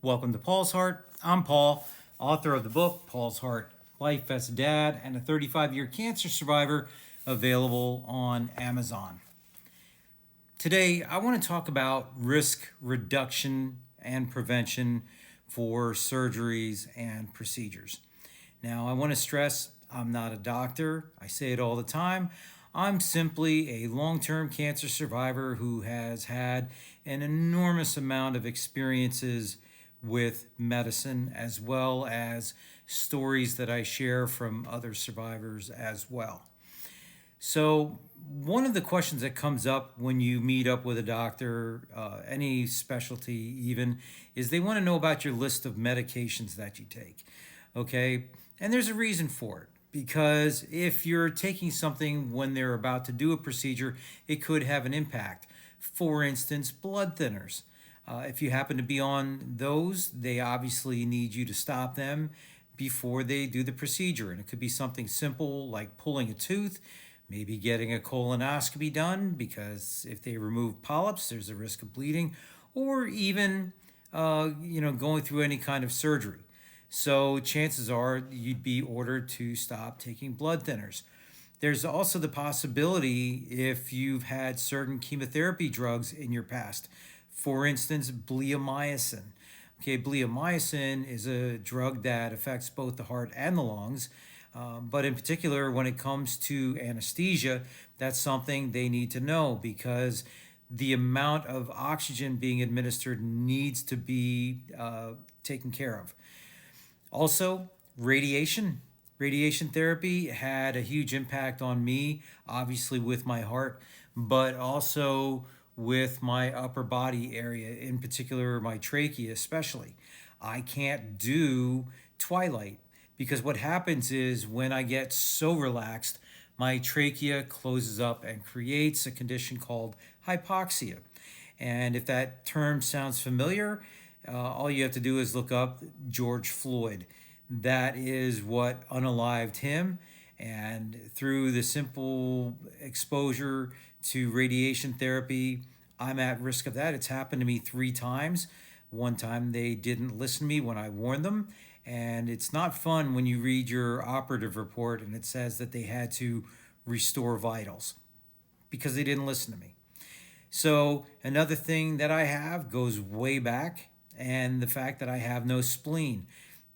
Welcome to Paul's Heart. I'm Paul, author of the book Paul's Heart Life as a Dad and a 35-year cancer survivor, available on Amazon. Today, I want to talk about risk reduction and prevention for surgeries and procedures. Now, I want to stress I'm not a doctor. I say it all the time. I'm simply a long term cancer survivor who has had an enormous amount of experiences with medicine, as well as stories that I share from other survivors as well. So, one of the questions that comes up when you meet up with a doctor, any specialty even, is they want to know about your list of medications that you take. Okay? And there's a reason for it. Because if you're taking something when they're about to do a procedure, it could have an impact. For instance, blood thinners. If you happen to be on those, they obviously need you to stop them before they do the procedure. And it could be something simple like pulling a tooth, maybe getting a colonoscopy done, because if they remove polyps, there's a risk of bleeding, or even going through any kind of surgery. So chances are you'd be ordered to stop taking blood thinners. There's also the possibility if you've had certain chemotherapy drugs in your past. For instance, bleomycin. Okay, bleomycin is a drug that affects both the heart and the lungs. But in particular, when it comes to anesthesia, that's something they need to know because the amount of oxygen being administered needs to be taken care of. Also, radiation. Radiation therapy had a huge impact on me, obviously with my heart, but also with my upper body area, in particular my trachea, especially. I can't do twilight because what happens is when I get so relaxed, my trachea closes up and creates a condition called hypoxia. And if that term sounds familiar, all you have to do is look up George Floyd. That is what unalived him. And through the simple exposure to radiation therapy, I'm at risk of that. It's happened to me 3 times. One time they didn't listen to me when I warned them. And it's not fun when you read your operative report and it says that they had to restore vitals because they didn't listen to me. So, another thing that I have goes way back, and the fact that I have no spleen.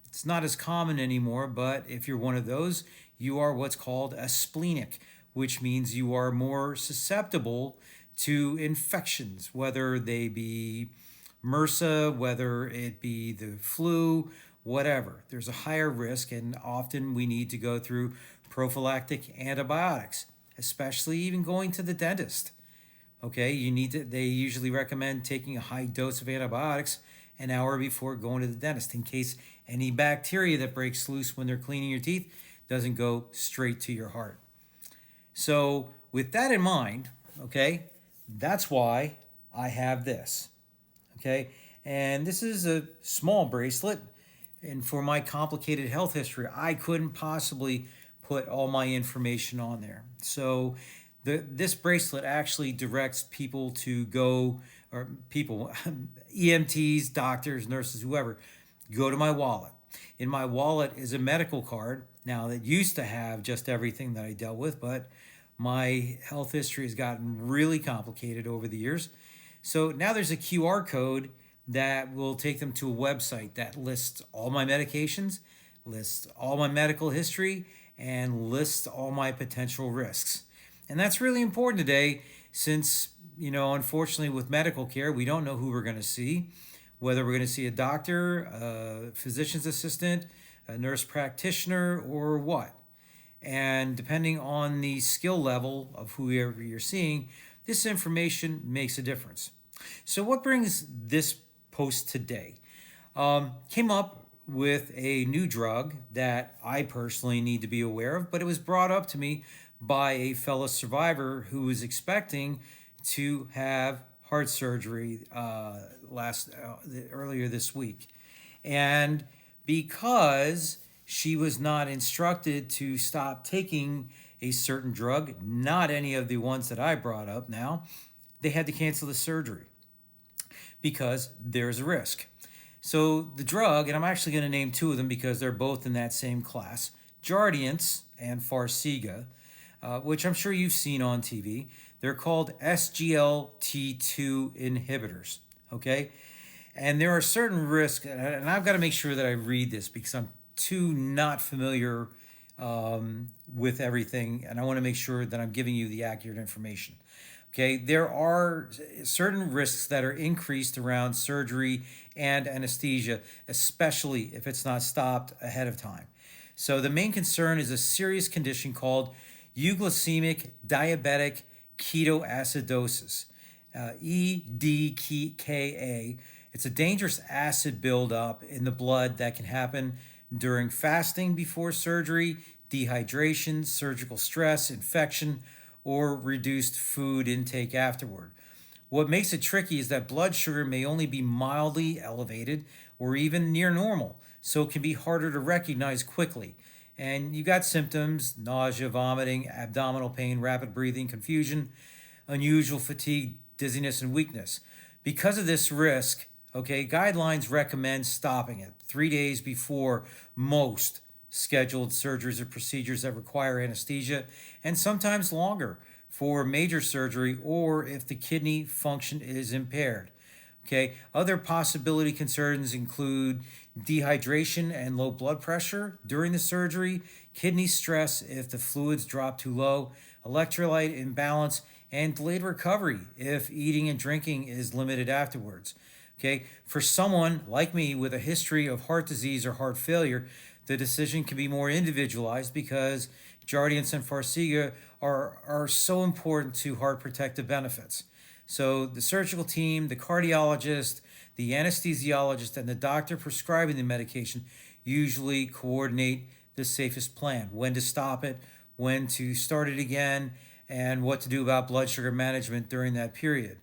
It's not as common anymore, but if you're one of those, you are what's called a splenic, which means you are more susceptible to infections, whether they be MRSA, whether it be the flu, whatever. There's a higher risk, and often we need to go through prophylactic antibiotics, especially even going to the dentist. Okay, they usually recommend taking a high dose of antibiotics an hour before going to the dentist in case any bacteria that breaks loose when they're cleaning your teeth doesn't go straight to your heart. So, with that in mind, okay, that's why I have this. Okay, and this is a small bracelet, and for my complicated health history, I couldn't possibly put all my information on there. So, this bracelet actually directs people to go, or people, EMTs, doctors, nurses, whoever, go to my wallet. In my wallet is a medical card. Now, that used to have just everything that I dealt with, but my health history has gotten really complicated over the years. So now there's a QR code that will take them to a website that lists all my medications, lists all my medical history, and lists all my potential risks. And that's really important today since, unfortunately with medical care, we don't know who we're going to see, whether we're going to see a doctor, a physician's assistant, a nurse practitioner, or what. And depending on the skill level of whoever you're seeing, this information makes a difference. So, what brings this post today? Came up with a new drug that I personally need to be aware of, but it was brought up to me by a fellow survivor who was expecting to have heart surgery earlier this week. And because she was not instructed to stop taking a certain drug, not any of the ones that I brought up now, they had to cancel the surgery because there's a risk. So the drug, and I'm actually going to name two of them because they're both in that same class, Jardiance and Farxiga, which I'm sure you've seen on TV. They're called SGLT2 inhibitors. Okay, and there are certain risks, and I've got to make sure that I read this because I'm too not familiar with everything, and I want to make sure that I'm giving you the accurate information. Okay, there are certain risks that are increased around surgery and anesthesia, especially if it's not stopped ahead of time. So, the main concern is a serious condition called euglycemic diabetic ketoacidosis, EDKA. It's a dangerous acid buildup in the blood that can happen during fasting before surgery, dehydration, surgical stress, infection, or reduced food intake afterward. What makes it tricky is that blood sugar may only be mildly elevated or even near normal, so it can be harder to recognize quickly. And you got symptoms: nausea, vomiting, abdominal pain, rapid breathing, confusion, unusual fatigue, dizziness, and weakness. Because of this risk, okay, guidelines recommend stopping it 3 days before most scheduled surgeries or procedures that require anesthesia, and sometimes longer for major surgery or if the kidney function is impaired. Okay, other possibility concerns include dehydration and low blood pressure during the surgery, kidney stress if the fluids drop too low, electrolyte imbalance, and delayed recovery if eating and drinking is limited afterwards. Okay, for someone like me with a history of heart disease or heart failure, the decision can be more individualized because Jardiance and Farxiga are so important to heart protective benefits. So the surgical team, the cardiologist, the anesthesiologist, and the doctor prescribing the medication usually coordinate the safest plan: when to stop it, when to start it again, and what to do about blood sugar management during that period.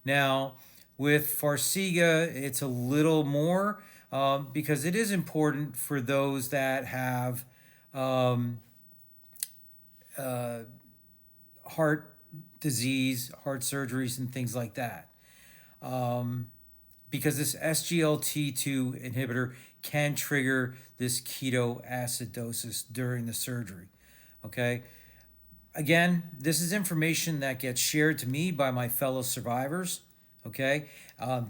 Now, with Farxiga, it's a little more because it is important for those that have um, uh, heart disease, heart surgeries, and things like that. Um, because this SGLT2 inhibitor can trigger this ketoacidosis during the surgery. Okay. Again, this is information that gets shared to me by my fellow survivors. Okay.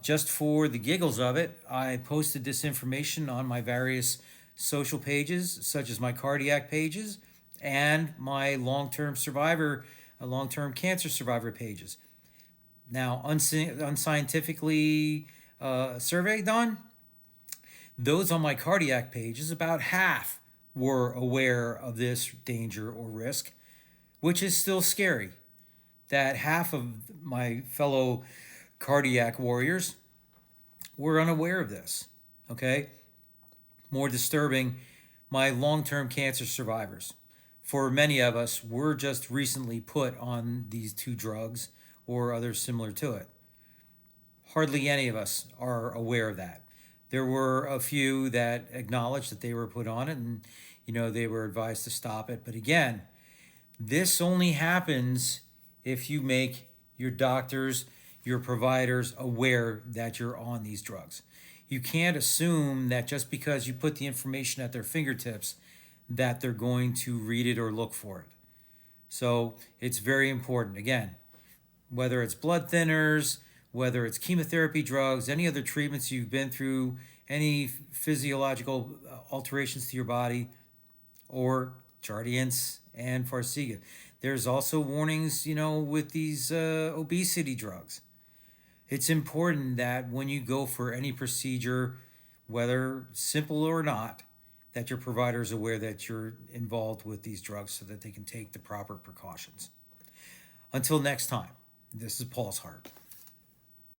Just for the giggles of it, I posted this information on my various social pages, such as my cardiac pages and my long term cancer survivor pages. Now, unscientifically survey done, those on my cardiac pages, about half were aware of this danger or risk, which is still scary. That half of my fellow cardiac warriors were unaware of this. Okay? More disturbing, my long term cancer survivors. For many of us, we're just recently put on these two drugs or others similar to it. Hardly any of us are aware of that. There were a few that acknowledged that they were put on it and they were advised to stop it. But again, this only happens if you make your doctors, your providers aware that you're on these drugs. You can't assume that just because you put the information at their fingertips that they're going to read it or look for it. So it's very important. Again, whether it's blood thinners, whether it's chemotherapy drugs, any other treatments you've been through, any physiological alterations to your body, or Jardiance and Farxiga. There's also warnings, with these obesity drugs. It's important that when you go for any procedure, whether simple or not, that your provider is aware that you're involved with these drugs so that they can take the proper precautions. Until next time, this is Paul's Heart.